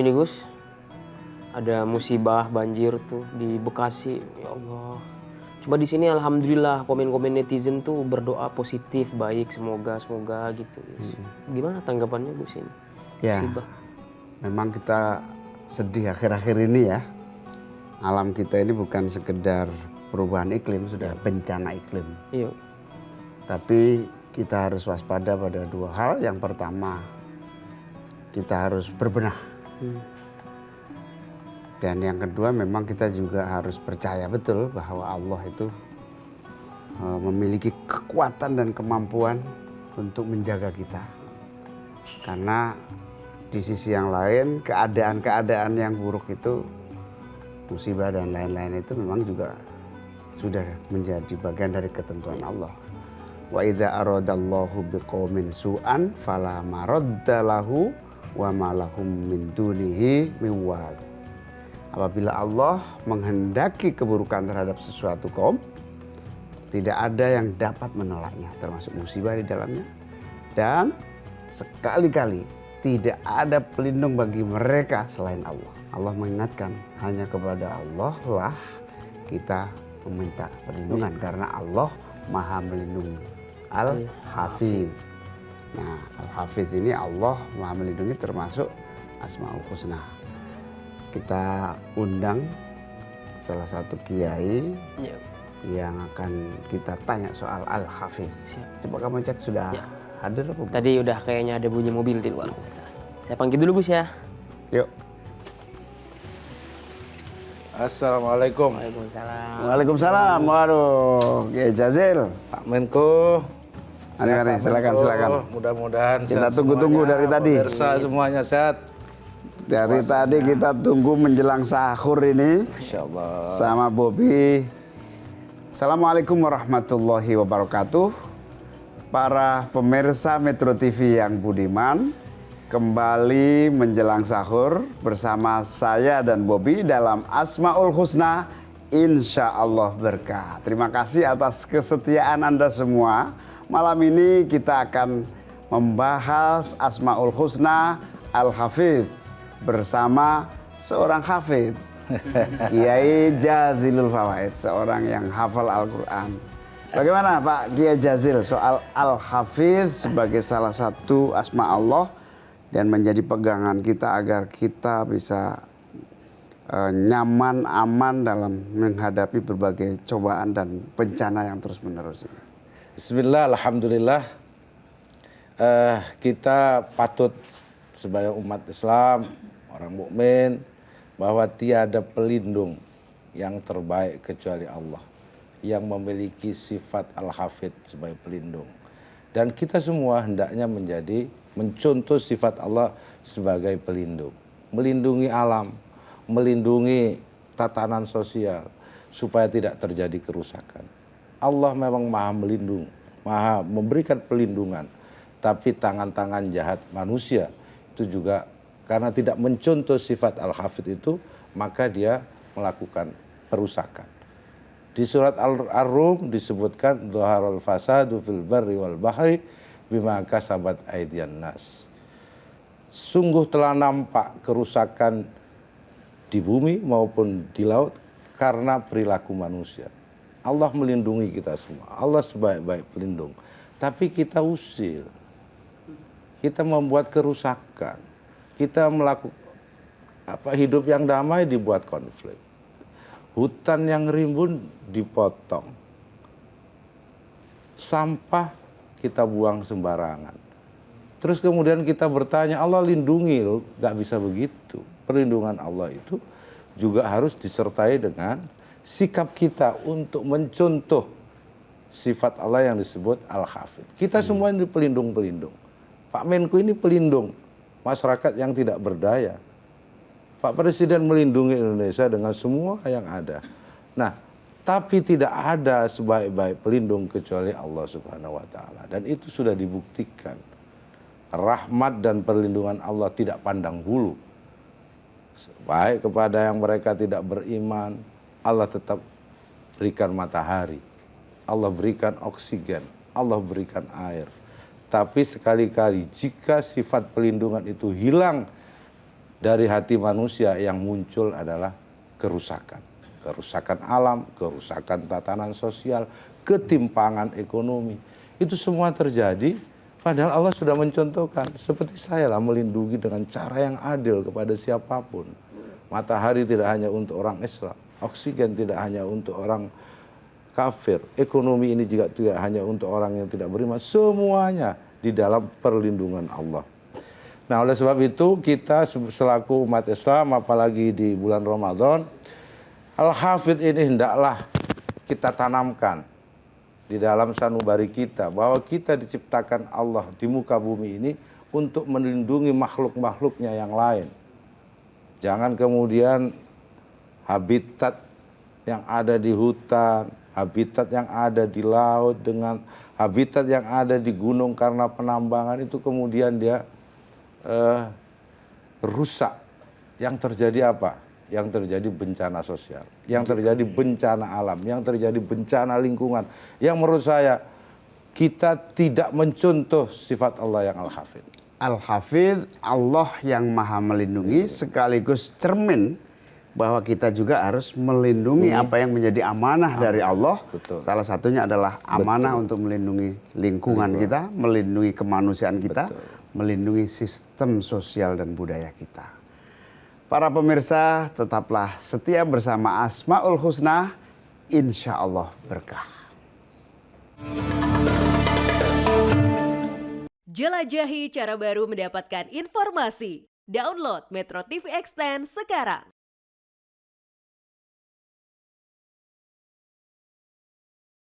nih Gus, ada musibah banjir tuh di Bekasi, ya Allah. Cuma di sini alhamdulillah komen-komen netizen tuh berdoa positif, baik, semoga gitu. Gimana tanggapannya Gus ini? Ya, Musibah. memang kita sedih akhir-akhir ini ya. Alam kita ini bukan sekedar perubahan iklim, sudah bencana iklim. Iya. Tapi kita harus waspada pada dua hal. Yang pertama, kita harus berbenah. Dan yang kedua, memang kita juga harus percaya betul bahwa Allah itu memiliki kekuatan dan kemampuan untuk menjaga kita. Karena di sisi yang lain, keadaan-keadaan yang buruk itu, musibah dan lain-lain itu memang juga sudah menjadi bagian dari ketentuan Allah. Wa idza aradallahu biqaumin su'an fala maradda lahu wa ma lahum min dunihi min wal. Apabila Allah menghendaki keburukan terhadap sesuatu kaum, tidak ada yang dapat menolaknya, termasuk musibah di dalamnya. Dan sekali-kali tidak ada pelindung bagi mereka selain Allah. Allah mengingatkan, hanya kepada Allah lah kita meminta perlindungan, karena Allah Maha melindungi. Al-Hafiz. Nah, Al-Hafiz ini Allah Maha melindungi, termasuk Asmaul Husna. Kita undang salah satu kiai yang akan kita tanya soal Al-Hafiz. Coba kamu cek sudah hadir apa belum? Tadi udah kayaknya ada bunyi mobil di luar. Saya panggil dulu Gus ya. Yuk. Assalamualaikum. Waalaikumsalam. Waalaikumsalam. Waduh, Kiai Jazil. Pak Menko. Mari, silakan. Mudah-mudahan kita sehat tunggu semuanya, dari tadi. Pemirsa semuanya sehat. Dari tadi kita tunggu menjelang sahur ini. Masya Allah. Sama Bobi. Assalamualaikum warahmatullahi wabarakatuh. Para pemirsa Metro TV yang budiman, kembali menjelang sahur bersama saya dan Bobi dalam Asmaul Husna, insya Allah berkah. Terima kasih atas kesetiaan Anda semua. Malam ini kita akan membahas Asmaul Husna Al-Hafidh bersama seorang hafidh, Kiai Jazilul Fawaid, seorang yang hafal Al-Quran. Bagaimana Pak Kiai Jazil soal Al-Hafidh sebagai salah satu asma Allah dan menjadi pegangan kita agar kita bisa nyaman, aman dalam menghadapi berbagai cobaan dan bencana yang terus menerus ini? Bismillah, alhamdulillah. Kita patut sebagai umat Islam, orang mukmin, bahwa tiada pelindung yang terbaik kecuali Allah, yang memiliki sifat Al-Hafidh sebagai pelindung. Dan kita semua hendaknya mencontoh sifat Allah sebagai pelindung. Melindungi alam, melindungi tatanan sosial, supaya tidak terjadi kerusakan. Allah memang maha melindung, maha memberikan pelindungan. Tapi tangan-tangan jahat manusia itu juga karena tidak mencontoh sifat Al-Hafidh itu, maka dia melakukan perusakan. Di surat Ar-Rum disebutkan dhaharul fasadu fil barri wal bahri bima kasabat aydiyan nas. Sungguh telah nampak kerusakan di bumi maupun di laut karena perilaku manusia. Allah melindungi kita semua. Allah sebaik-baik pelindung. Tapi kita usir. Kita membuat kerusakan. Kita melakukan hidup yang damai dibuat konflik. Hutan yang rimbun dipotong. Sampah kita buang sembarangan. Terus kemudian kita bertanya, Allah lindungi loh, gak bisa begitu. Perlindungan Allah itu juga harus disertai dengan sikap kita untuk mencontoh sifat Allah yang disebut Al-Hafidh. Kita semua ini pelindung-pelindung. Pak Menko ini pelindung masyarakat yang tidak berdaya. Pak Presiden melindungi Indonesia dengan semua yang ada. Nah, tapi tidak ada sebaik-baik pelindung kecuali Allah Subhanahu wa taala, dan itu sudah dibuktikan. Rahmat dan perlindungan Allah tidak pandang bulu. Baik kepada yang mereka tidak beriman, Allah tetap berikan matahari, Allah berikan oksigen, Allah berikan air. Tapi sekali-kali jika sifat pelindungan itu hilang dari hati manusia yang muncul adalah kerusakan. Kerusakan alam, kerusakan tatanan sosial, ketimpangan ekonomi. Itu semua terjadi padahal Allah sudah mencontohkan. Seperti saya lah melindungi dengan cara yang adil kepada siapapun. Matahari tidak hanya untuk orang Islam. Oksigen tidak hanya untuk orang kafir. Ekonomi ini juga tidak hanya untuk orang yang tidak beriman. Semuanya di dalam perlindungan Allah. Nah, oleh sebab itu kita selaku umat Islam, apalagi di bulan Ramadan, Al-Hafidh ini hendaklah kita tanamkan di dalam sanubari kita, bahwa kita diciptakan Allah di muka bumi ini untuk melindungi makhluk-makhluknya yang lain. Jangan kemudian habitat yang ada di hutan, habitat yang ada di laut, dengan habitat yang ada di gunung karena penambangan itu kemudian dia rusak. Yang terjadi apa? Yang terjadi bencana sosial, yang terjadi bencana alam, yang terjadi bencana lingkungan. Yang menurut saya kita tidak mencontoh sifat Allah yang Al-Hafidh. Al-Hafidh, Allah yang maha melindungi, sekaligus cermin bahwa kita juga harus melindungi apa yang menjadi amanah dari Allah. Betul. Salah satunya adalah amanah untuk melindungi lingkungan kita, melindungi kemanusiaan kita, melindungi sistem sosial dan budaya kita. Para pemirsa, tetaplah setia bersama Asmaul Husna, insya Allah berkah. Jelajahi cara baru mendapatkan informasi. Download Metro TV Extend sekarang.